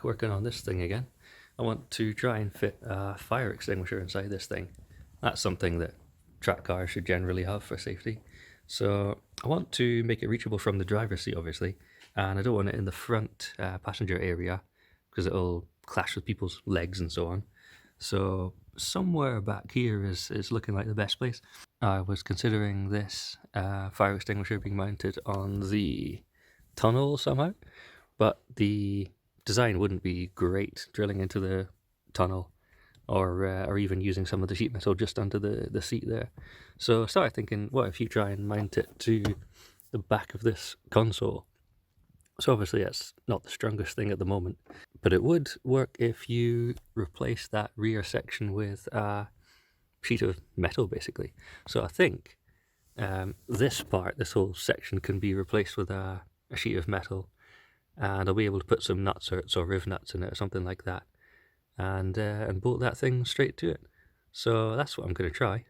working on this thing again. I want to try and fit a fire extinguisher inside this thing. That's something that track cars should generally have for safety. So I want to make it reachable from the driver's seat, obviously, and I don't want it in the front passenger area because it'll clash with people's legs and so on. So somewhere back here is looking like the best place. I was considering this fire extinguisher being mounted on the tunnel somehow, but the design wouldn't be great drilling into the tunnel or even using some of the sheet metal just under the seat there. So I started thinking, what if you try and mount it to the back of this console? So obviously that's not the strongest thing at the moment, but it would work if you replace that rear section with a sheet of metal, basically. So I think this whole section can be replaced with a sheet of metal, and I'll be able to put some nuts or riv nuts in it or something like that, and bolt that thing straight to it. So that's what I'm going to try.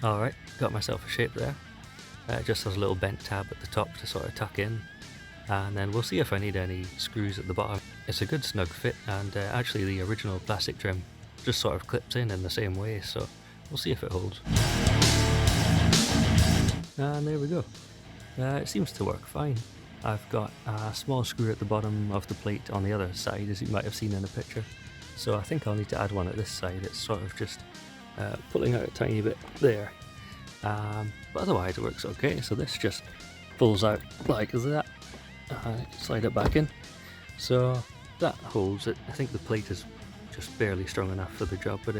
Alright, got myself a shape there. It just has a little bent tab at the top to sort of tuck in, and then we'll see if I need any screws at the bottom. It's a good snug fit, and actually the original plastic trim just sort of clips in the same way, so we'll see if it holds. And there we go. It seems to work fine. I've got a small screw at the bottom of the plate on the other side, as you might have seen in the picture, so I think I'll need to add one at this side. It's sort of just pulling out a tiny bit there, but otherwise it works okay. So this just pulls out like that, slide it back in, so that holds it. I think the plate is just barely strong enough for the job, but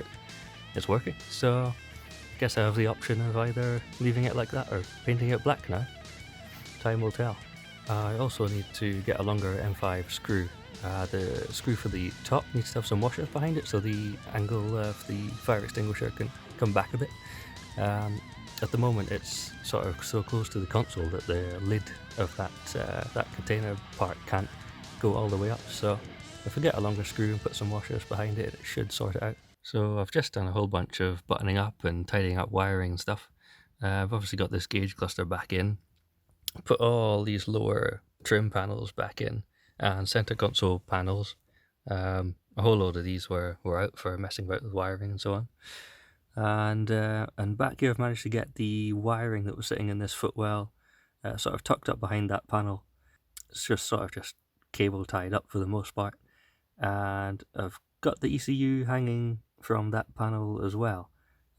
it's working. So I guess I have the option of either leaving it like that or painting it black now. Time will tell. I also need to get a longer M5 screw. The screw for the top needs to have some washers behind it, so the angle of the fire extinguisher can come back a bit. At the moment it's sort of so close to the console that the lid of that container part can't go all the way up, so if I get a longer screw and put some washers behind it, it should sort it out. So I've just done a whole bunch of buttoning up and tidying up wiring and stuff. I've obviously got this gauge cluster back in, put all these lower trim panels back in, and center console panels. A whole load of these were out for messing about with wiring and so on. And back here I've managed to get the wiring that was sitting in this footwell sort of tucked up behind that panel. It's just sort of just cable tied up for the most part. And I've got the ECU hanging from that panel as well.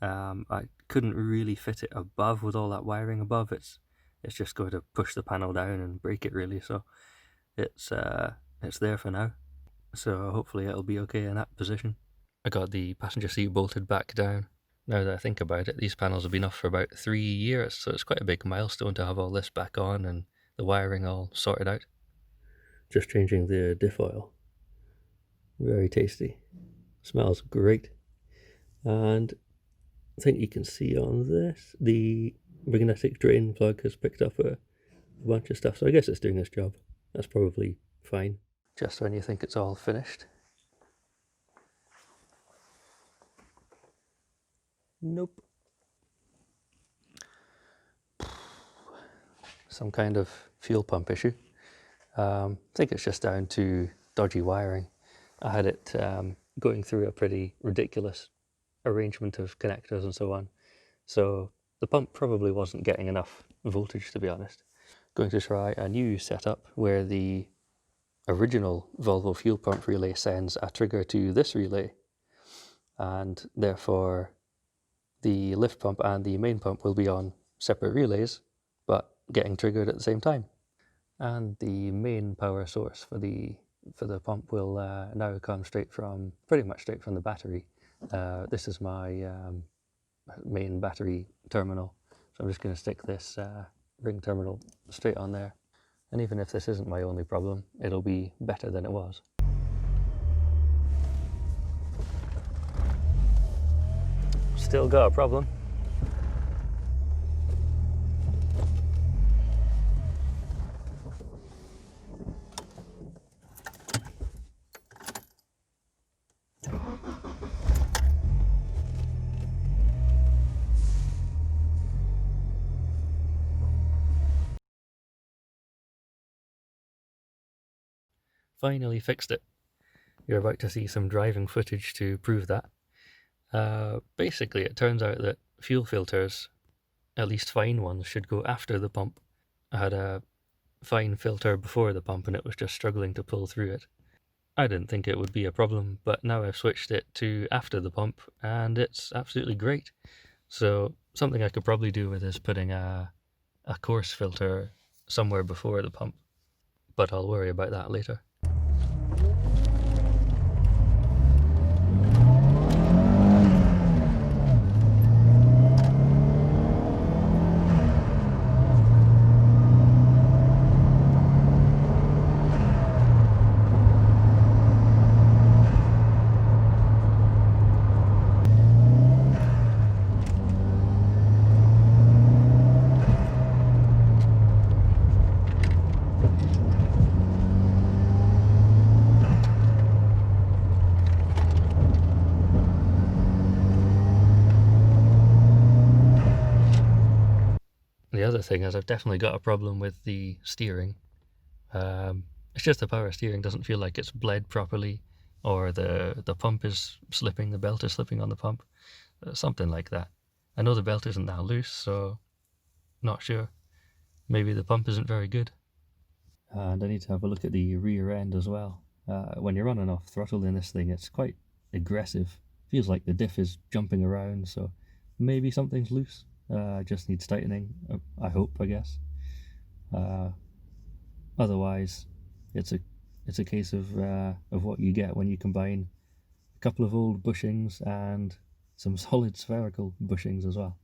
I couldn't really fit it above with all that wiring above. It's just going to push the panel down and break it really, so it's there for now. So hopefully it'll be okay in that position. I got the passenger seat bolted back down. Now that I think about it, these panels have been off for about 3 years, so it's quite a big milestone to have all this back on and the wiring all sorted out. Just changing the diff oil. Very tasty. Smells great. And I think you can see on this, the magnetic drain plug has picked up a bunch of stuff, so I guess it's doing its job. That's probably fine. Just when you think it's all finished. Nope. Some kind of fuel pump issue. I think it's just down to dodgy wiring. I had it going through a pretty ridiculous arrangement of connectors and so on. So the pump probably wasn't getting enough voltage, to be honest. Going to try a new setup where the original Volvo fuel pump relay sends a trigger to this relay, and therefore the lift pump and the main pump will be on separate relays but getting triggered at the same time. And the main power source for the pump will now come pretty much straight from the battery. This is my main battery terminal, so I'm just going to stick this ring terminal straight on there. And even if this isn't my only problem, it'll be better than it was. Still got a problem. finally fixed it. You're about to see some driving footage to prove that. Basically, it turns out that fuel filters, at least fine ones, should go after the pump. I had a fine filter before the pump and it was just struggling to pull through it. I didn't think it would be a problem, but now I've switched it to after the pump and it's absolutely great. So something I could probably do with is putting a coarse filter somewhere before the pump, but I'll worry about that later. The other thing is I've definitely got a problem with the steering. It's just the power steering doesn't feel like it's bled properly, or the pump is slipping, the belt is slipping on the pump, something like that. I know the belt isn't that loose, so not sure. Maybe the pump isn't very good. And I need to have a look at the rear end as well. When you're on and off throttle in this thing, it's quite aggressive. Feels like the diff is jumping around, so maybe something's loose. Just needs tightening, I hope, I guess. Otherwise, it's a case of what you get when you combine a couple of old bushings and some solid spherical bushings as well.